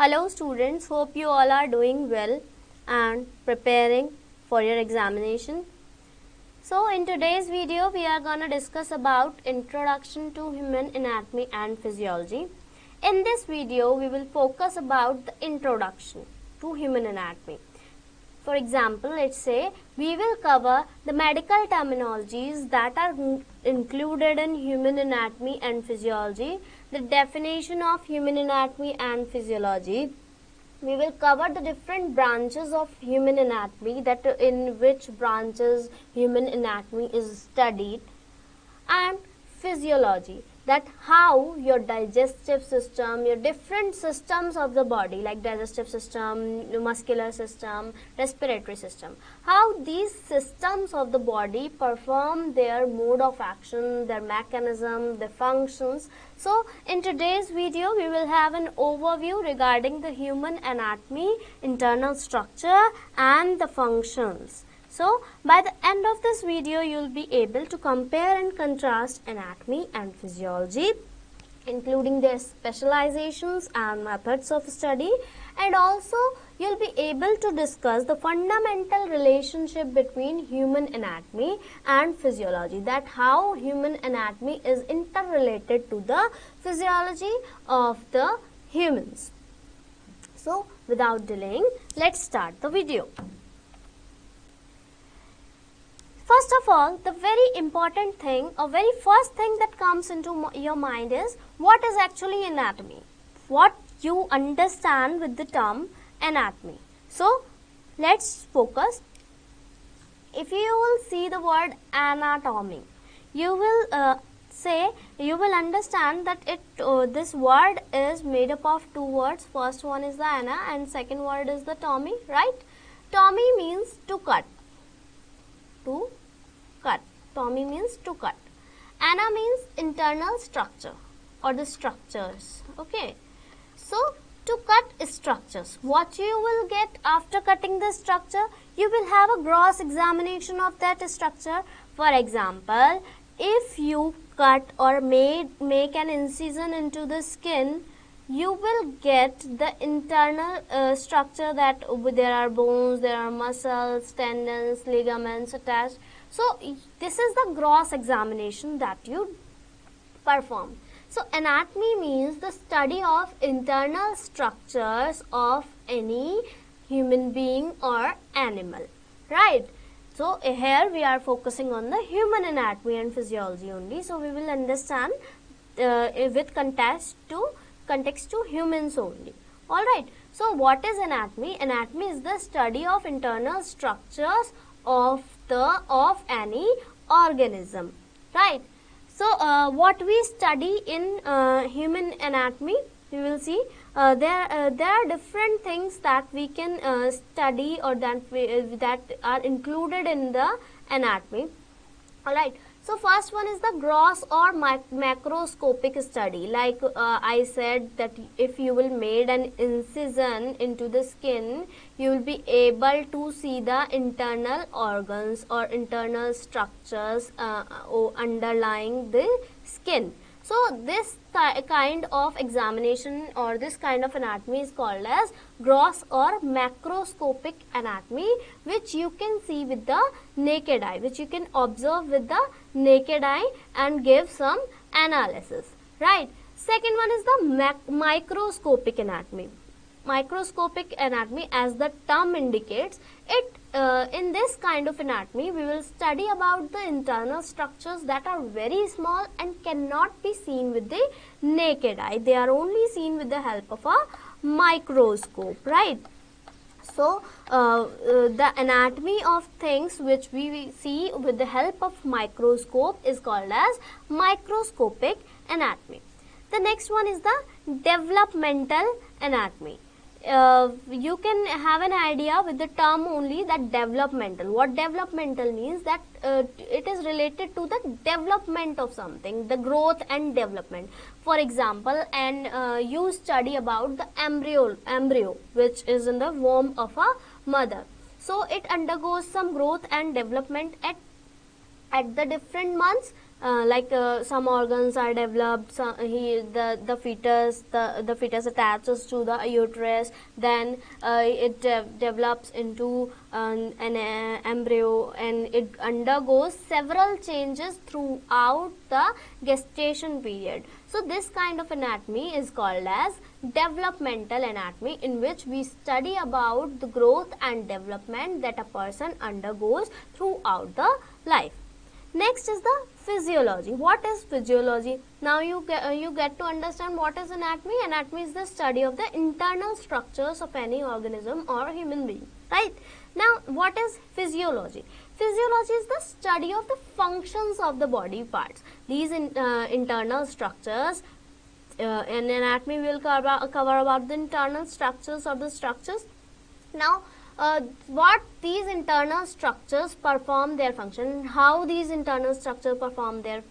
Hello students, hope you all are doing well and preparing for your examination. So in today's video we are going to discuss about introduction to human anatomy and physiology. In this video we will focus about the introduction to human anatomy. For example, let's say we will cover the medical terminologies that are included in human anatomy and physiology, the definition of human anatomy and physiology. We will cover the different branches of human anatomy, that in which branches human anatomy is studied, and physiology, that how your digestive system, your different systems of the body like digestive system, muscular system, respiratory system, how these systems of the body perform their mode of action, their mechanism, their functions. So in today's video we will have an overview regarding the human anatomy, internal structure and the functions. So, by the end of this video, you will be able to compare and contrast anatomy and physiology, including their specializations and methods of study, and also you will be able to discuss the fundamental relationship between human anatomy and physiology, that how human anatomy is interrelated to the physiology of the humans. So, without delaying, let's start the video. First of all, the very important thing or very first thing that comes into your mind is what is actually anatomy, what you understand with the term anatomy. So, let's focus. If you will see the word anatomy, you will you will understand that this word is made up of two words. First one is the ana and second word is the tomy, right? Tomy means to cut. To cut. Tomy means to cut. Ana means internal structure or the structures. Okay. So, to cut structures. What you will get after cutting the structure? You will have a gross examination of that structure. For example, if you cut or make an incision into the skin, you will get the internal structure, that there are bones, there are muscles, tendons, ligaments attached. So, this is the gross examination that you perform. So, anatomy means the study of internal structures of any human being or animal, right? So, here we are focusing on the human anatomy and physiology only. So, we will understand with context to humans only. Alright. So, what is anatomy? Anatomy is the study of internal structures of any organism. Right. So, what we study in human anatomy, you will see there are different things that we can study or that are included in the anatomy. Alright. So, first one is the gross or macroscopic study. Like I said that if you will make an incision into the skin, you will be able to see the internal organs or internal structures underlying the skin. So, this kind of examination or this kind of anatomy is called as gross or macroscopic anatomy, which you can see with the naked eye, which you can observe with the naked eye and give some analysis, right? Second one is the microscopic anatomy. Microscopic anatomy, as the term indicates, in this kind of anatomy we will study about the internal structures that are very small and cannot be seen with the naked eye. They are only seen with the help of a microscope, right? So, the anatomy of things which we see with the help of microscope is called as microscopic anatomy. The next one is the developmental anatomy. You can have an idea with the term only, that developmental. What developmental means? That it is related to the development of something, the growth and development. For example, and you study about the embryo which is in the womb of a mother. So, it undergoes some growth and development at the different months some organs are developed, the fetus attaches to the uterus, then it develops into an embryo, and it undergoes several changes throughout the gestation period. So this kind of anatomy is called as developmental anatomy, in which we study about the growth and development that a person undergoes throughout the life. Next is the physiology. What is physiology? Now you get to understand what is anatomy. Anatomy is the study of the internal structures of any organism or human being, right? Now what is physiology? Physiology is the study of the functions of the body parts. These internal structures, in anatomy we will cover about the internal structures of the structures. Now what these internal structures perform their function, how these internal structures perform their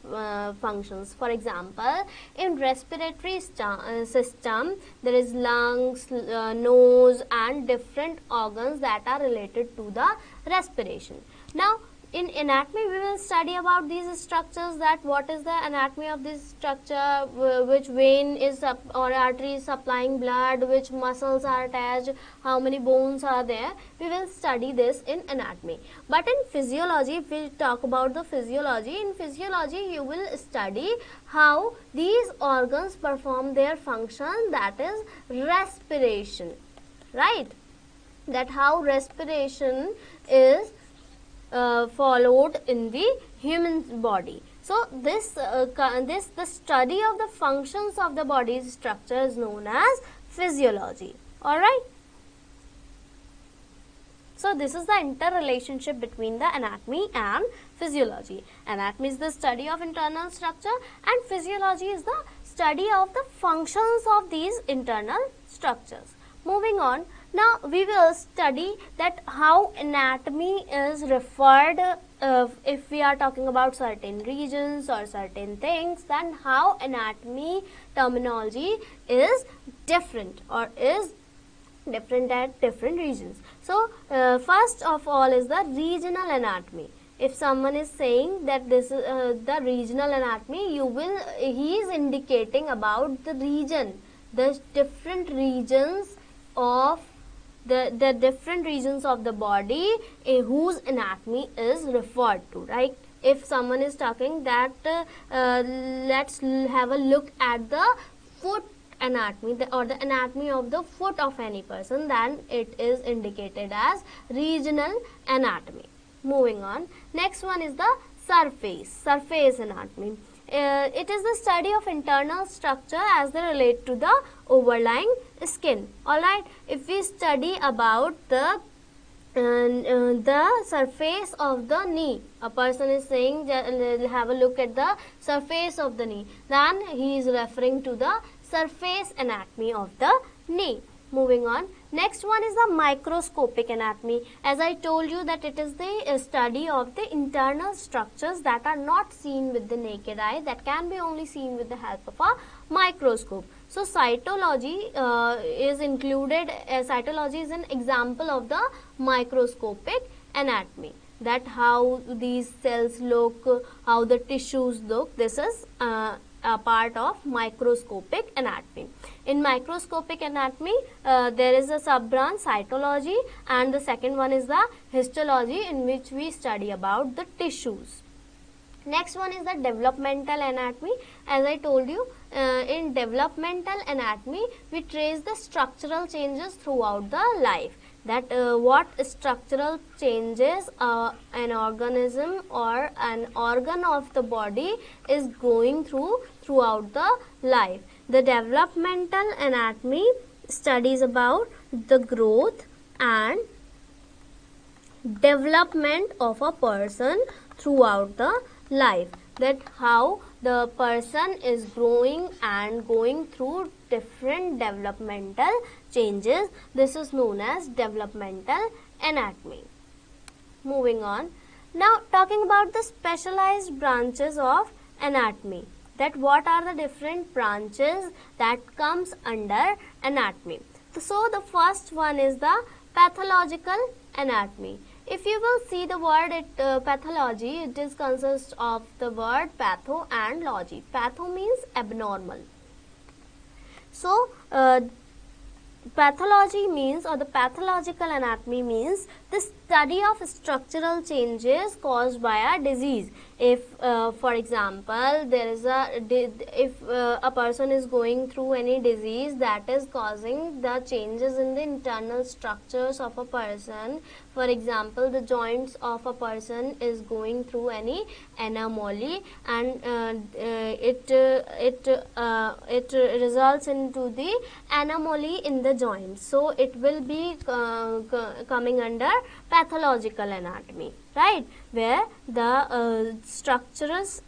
functions. For example, in respiratory system, there is lungs, nose, and different organs that are related to the respiration. Now in anatomy we will study about these structures, that what is the anatomy of this structure, which vein is or artery is supplying blood, which muscles are attached, how many bones are there. We will study this in anatomy. But in physiology, if we talk about the physiology, in physiology you will study how these organs perform their function, that is respiration, right? That how respiration is followed in the human body. So the study of the functions of the body's structure is known as physiology. Alright. So this is the interrelationship between the anatomy and physiology. Anatomy is the study of internal structure, and physiology is the study of the functions of these internal structures. Moving on, now we will study that how anatomy is referred, if we are talking about certain regions or certain things, then how anatomy terminology is different or is different at different regions. So first of all is the regional anatomy. If someone is saying that this is the regional anatomy, he is indicating about the region, the different regions of the different regions of the body whose anatomy is referred to, right? If someone is talking that let's have a look at the foot anatomy, or the anatomy of the foot of any person, then it is indicated as regional anatomy. Moving on, next one is the surface anatomy. It is the study of internal structure as they relate to the overlying skin. Alright, if we study about the surface of the knee, a person is saying have a look at the surface of the knee, then he is referring to the surface anatomy of the knee. Moving on, next one is the microscopic anatomy. As I told you that it is the study of the internal structures that are not seen with the naked eye, that can be only seen with the help of a microscope. So cytology is included. Cytology is an example of the microscopic anatomy, that how these cells look, how the tissues look. This is a part of microscopic anatomy. In microscopic anatomy, there is a sub-branch cytology, and the second one is the histology, in which we study about the tissues. Next one is the developmental anatomy. As I told you, in developmental anatomy, we trace the structural changes throughout the life. That what structural changes an organism or an organ of the body is going throughout the life. The developmental anatomy studies about the growth and development of a person throughout the life, that how the person is growing and going through different developmental changes. This is known as developmental anatomy. Moving on, now talking about the specialized branches of anatomy, that what are the different branches that comes under anatomy. So the first one is the pathological anatomy. if you will see the word pathology, it is consists of the word patho and logy. Patho means abnormal. So pathology means, or the pathological anatomy means, the study of structural changes caused by a disease. If for example there is a person is going through any disease that is causing the changes in the internal structures of a person, for example the joints of a person is going through any anomaly, and it results into the anomaly in the joints, so it will be coming under pathological anatomy, right, where the structures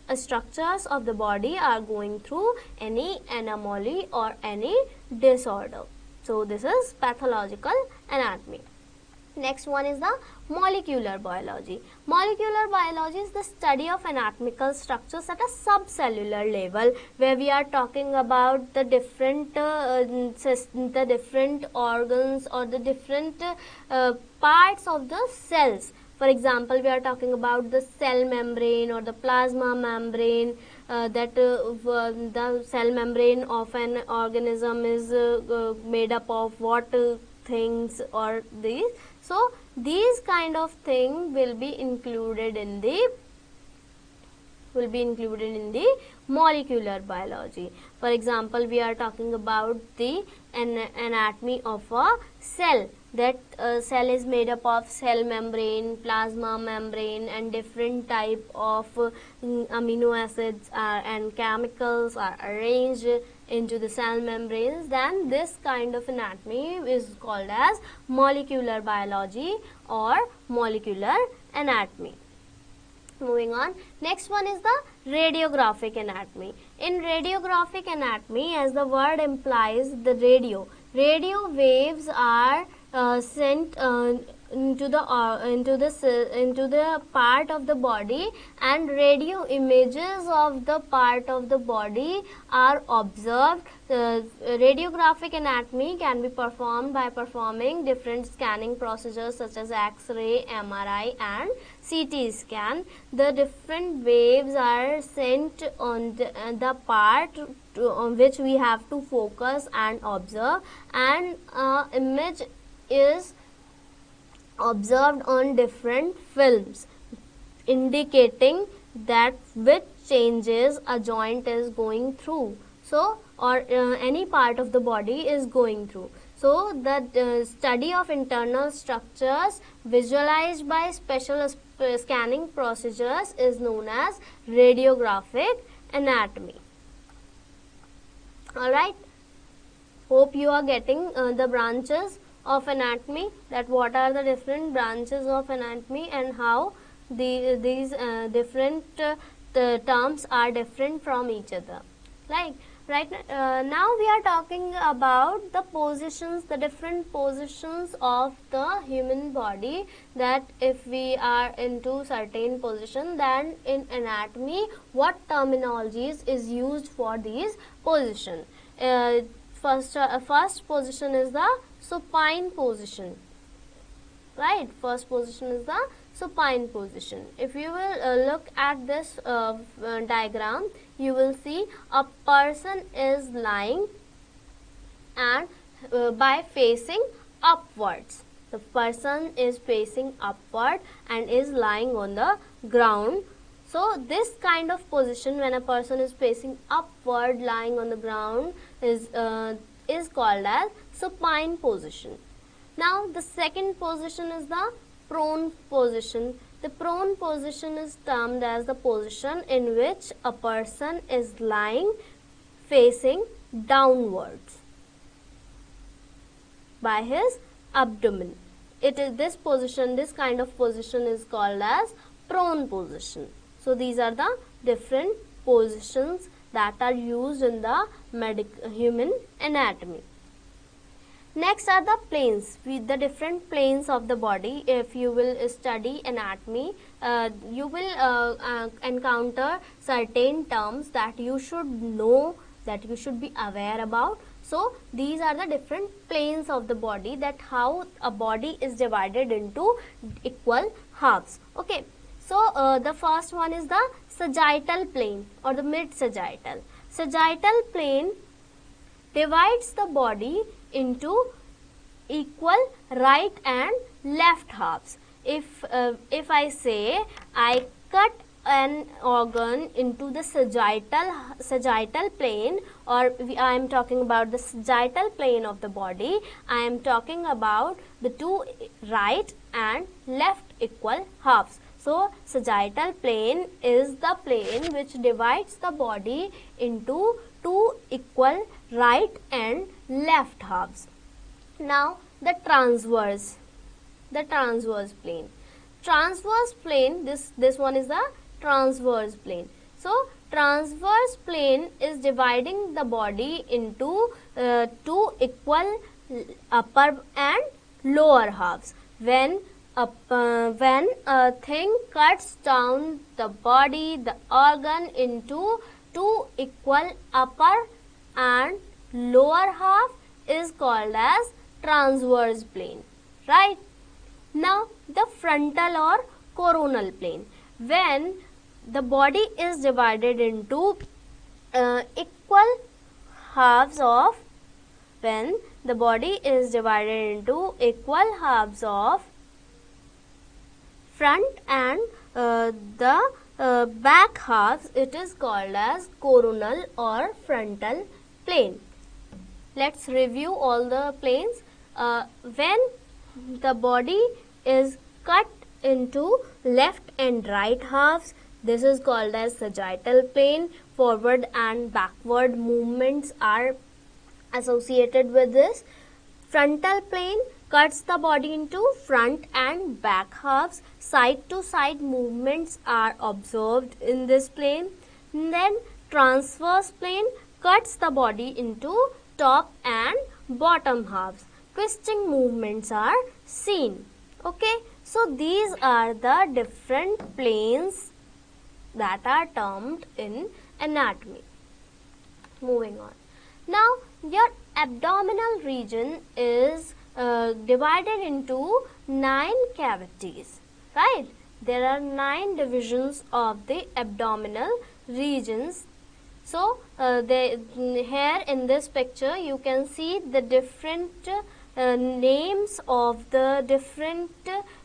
of the body are going through any anomaly or any disorder. So this is pathological anatomy. Next one is the molecular biology. Molecular biology is the study of anatomical structures at a subcellular level, where we are talking about the different organs or the different parts of the cells. For example, we are talking about the cell membrane or the plasma membrane. The cell membrane of an organism is made up of what things, or these. So these kind of thing will be included in the molecular biology. For example, we are talking about the anatomy of a cell. That cell is made up of cell membrane, plasma membrane, and different type of amino acids and chemicals are arranged into the cell membranes. Then this kind of anatomy is called as molecular biology or molecular anatomy. Moving on, next one is the radiographic anatomy. In radiographic anatomy, as the word implies, the radio waves are sent into the part of the body, and radio images of the part of the body are observed. Radiographic anatomy can be performed by performing different scanning procedures such as X-ray, MRI, and CT scan. The different waves are sent on the part on which we have to focus and observe, and image is observed on different films, indicating that which changes a joint is going through, so or any part of the body is going through. So the study of internal structures visualized by special scanning procedures is known as radiographic anatomy. Alright, hope you are getting the branches of anatomy, that what are the different branches of anatomy and how these different terms are different from each other. Now we are talking about the positions, the different positions of the human body, that if we are into certain position, then in anatomy what terminologies is used for these position. First position is the supine position, right? First position is the supine position. If you will look at this diagram, you will see a person is lying and by facing upwards. The person is facing upward and is lying on the ground. So this kind of position, when a person is facing upward lying on the ground, is called as supine position. Now the second position is the prone position. The prone position is termed as the position in which a person is lying facing downwards by his abdomen. It is this position, this kind of position is called as prone position. So these are the different positions that are used in the human anatomy. Next are the planes, with the different planes of the body. If you will study anatomy, you will encounter certain terms that you should know, that you should be aware about. So So these are the different planes of the body, that how a body is divided into equal halves. Okay, so the first one is the sagittal plane or the mid sagittal. Sagittal plane divides the body into equal right and left halves. If I say I cut an organ into the sagittal plane, or I am talking about the sagittal plane of the body, I am talking about the two right and left equal halves. So sagittal plane is the plane which divides the body into two equal right and left halves. Now the transverse plane. Transverse plane, this one is the transverse plane. So transverse plane is dividing the body into two equal upper and lower halves. When a thing cuts down the body, the organ, into two equal upper and lower half is called as transverse plane, right? Now the frontal or coronal plane. When the body is divided into equal halves of front and the back halves, it is called as coronal or frontal plane. Let's review all the planes. When the body is cut into left and right halves, this is called as sagittal plane. Forward and backward movements are associated with this. Frontal plane cuts the body into front and back halves. Side to side movements are observed in this plane. Then transverse plane cuts the body into top and bottom halves. Twisting movements are seen. Okay, so these are the different planes that are termed in anatomy. Moving on. Now your abdominal region is divided into 9 cavities, right? There are 9 divisions of the abdominal regions. So here in this picture you can see the different names of the different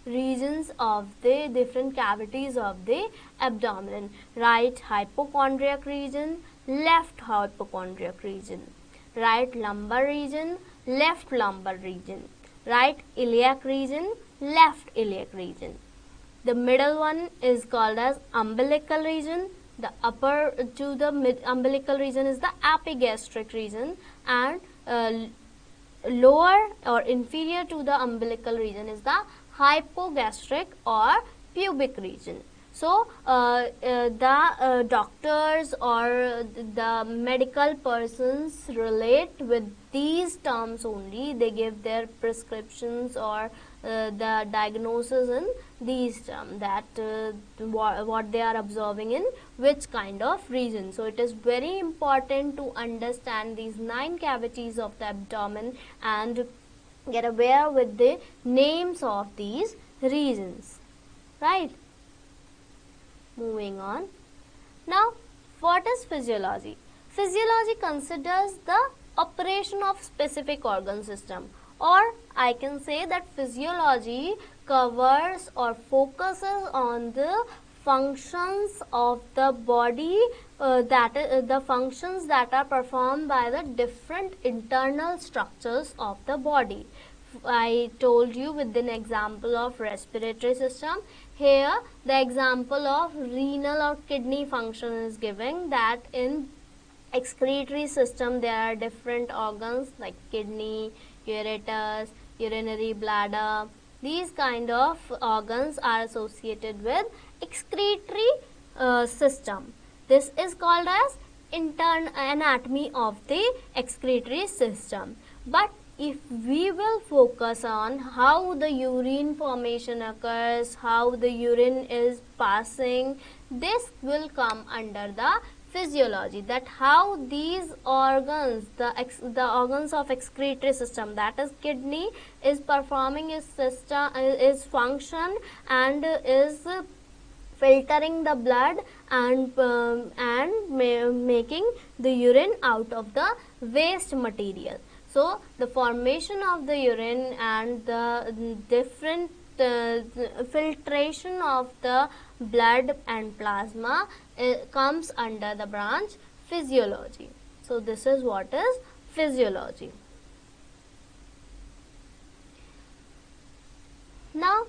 regions of the different cavities of the abdomen. Right hypochondriac region, left hypochondriac region, right lumbar region, left lumbar region, right iliac region, left iliac region. The middle one is called as umbilical region. The upper to the mid umbilical region is the epigastric region, and lower or inferior to the umbilical region is the hypogastric or pubic region. So the doctors or the medical persons relate with these terms only. They give their prescriptions or the diagnosis in these terms, that what they are observing in which kind of region. So it is very important to understand these 9 cavities of the abdomen and get aware with the names of these regions, right? Moving on. Now, what is physiology? Physiology considers the operation of specific organ system, or I can say that physiology covers or focuses on the functions of the body, the functions that are performed by the different internal structures of the body. I told you with an example of respiratory system. Here the example of renal or kidney function is given, that in excretory system there are different organs like kidney, ureters, urinary bladder. These kind of organs are associated with excretory system. This is called as internal anatomy of the excretory system. But if we will focus on how the urine formation occurs, how the urine is passing, this will come under the physiology, that how these organs, the organs of excretory system, that is kidney, is performing its system, is function, and is filtering the blood and making the urine out of the waste material. So the formation of the urine and the different filtration of the blood and plasma comes under the branch physiology. So this is what is physiology. Now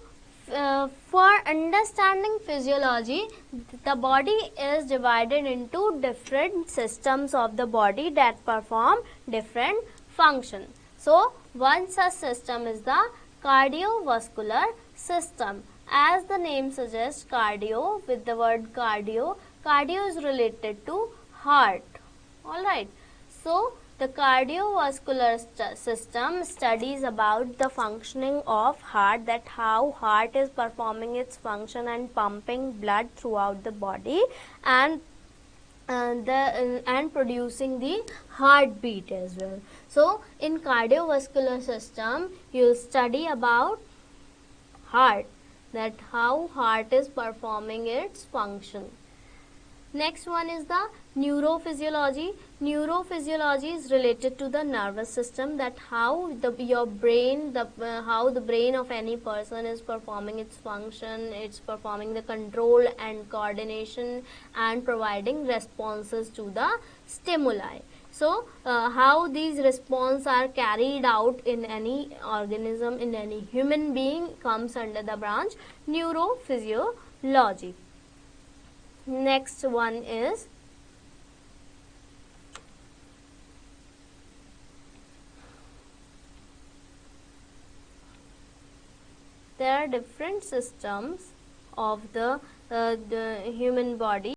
for understanding physiology, the body is divided into different systems of the body that perform different functions. So one such system is the cardiovascular system. As the name suggests, cardio, with the word cardio, cardio is related to heart. Alright. So the cardiovascular system studies about the functioning of heart, that how heart is performing its function and pumping blood throughout the body, and producing the heartbeat as well. So in cardiovascular system, you will study about heart, that how heart is performing its function. Next one is the neurophysiology. Neurophysiology is related to the nervous system, that how your brain, how the brain of any person is performing its function. It's performing the control and coordination and providing responses to the stimuli. So how these responses are carried out in any organism, in any human being, comes under the branch neurophysiology. Next one is there are different systems of the human body.